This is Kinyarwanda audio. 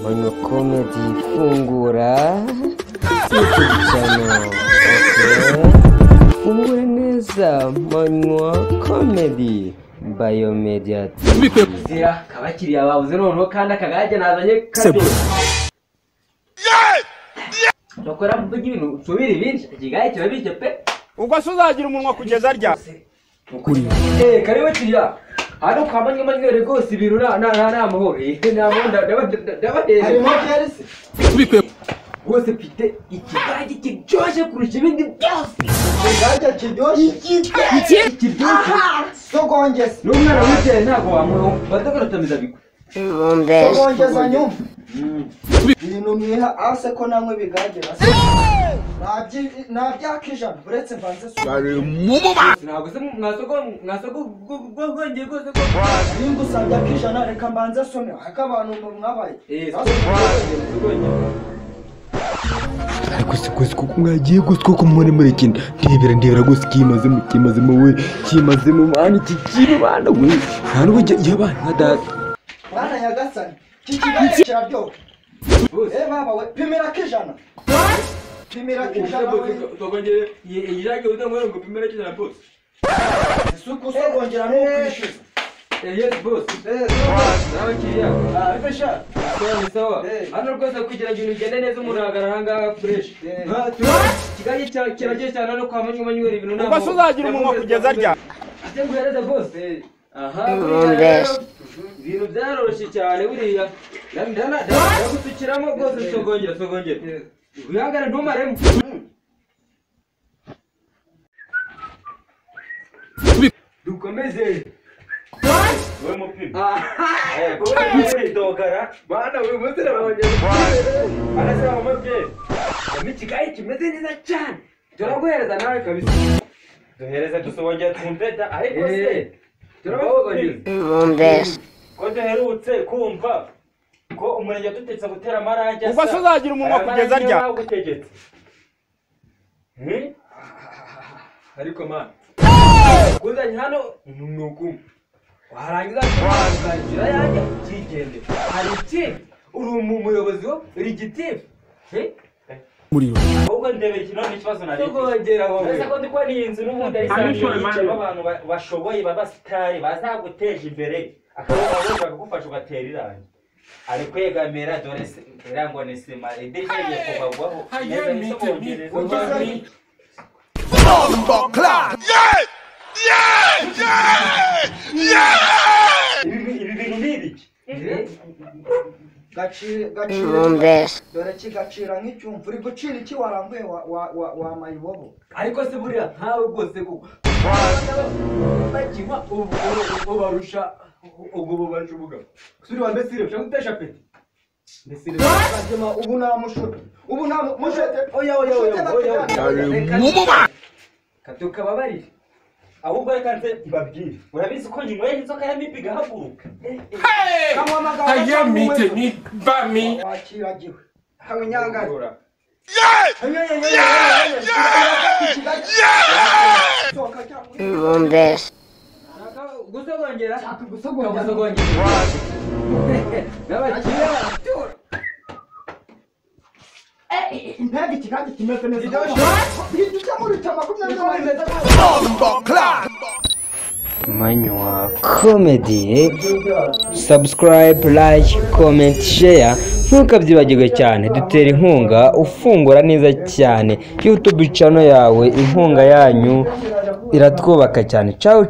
Manywa Comedy fungura YouTube channel. Okay. Fungura neza Manywa Comedy Biomedia TV. Zira kabakiriya babuze noneho kandi akagage nazanye kabe. Nokora mvuga ibintu tubiri binshi kigaye kirabije pe. Ubwo suzagira umunwa kugeza rya. Ukuri. Kariwe kiriya. Hano kwamanye manyere rwose ibintu na amahoro. Ndabadeze. Harimo byarese. Tubipe. Rwose mfite ikigage kiryoshye kurusha ibindi byose. Ikigage kiryoshye. Kiryoshye. Sogongeza. N'umwana w'icyayi ntago wamuho. Badagarutamiza biko. Sogongeza nyumva. Ibintu mwiha ase ko namwe bigage base. Nabyakijana uretse mbanze so. Ntago se mwasoko gongeye gose ko. Nimba usabye akijana reka mbanze some akabantu mwabaye. Ariko sikoze kuko mwagiye gose kuko mubone muri kintu ndebera gose kimaze mu mani kikiri bana we nta n'ubujye yabana nka data bana nyagasani kikigage cyaryo baba we pimira kijana pimira kijana togongeye yirage utamwe ngo pimira kijana boss suko sogongera no kwishyuza yes boss nawe kiriya ifasha sawa hano rwose kugira ngo ugende neza umuragara hanga fresh kigage kiragiye cyane no kwamanye manywe ibintu nabo ubwo suzagira umunwa kugeza rya nguhereza boss aha ibintu byaroroshye cyane buriya ndagusukiramo rwose sogongera uyangara ntumaremo dukomeze we mupima wowe dogara bana we mutera bongera arasaba mumabye amikigaye kimeze neza cyane turaguhereza nawe kabisa duhereza dusongera twumveta ariko se turabogongera ko duherutse kumva ko umurenge dutetse gutera amarangi ubwo suzagira umunwa kugeza rya gutegetse ariko man kuzanye hano nuko warangiza kurangira yanjye kigende hari iki uri umuyobozi wo rigitifu muriro ahubwo ndebera ikintu n'ikibazo nari tugongera wowe ese ko ndiko ni inzu n'ubundi ari sangiye abantu bashoboye babasitari bazaguteje imbere akabona bakagufasha ugatera irangi ari kwegamira dore se irango ni sima idirishya rigiye kugwaho neza n'isongereza ibi bintu ni ibiki gacira dore kigacira nk'icyumva uri gucira iki warambuye wa mayibobo ariko se buriya ntawe rwose kuko bakinywa ubarusha ubwo bubarusha ubugabo suri wa mbesire ushaka gutesha peti mbesire ubu namushuti ubu namushuti oya katukababarire ahubwo reka nze mbabwire urabizi ko nyuma y'inzoka ya mibi gahaguruka ayamite ni bami wakiragiwe hawe nyangara gusogongera impega ikigage kimeze neza igice muri cya 20 Manywa Comedy subscribe like comment share ntukabyibagirwe cyane dutera inkunga ufungura neza cyane YouTube channel yawe inkunga yanyu iratwubaka cyane ciao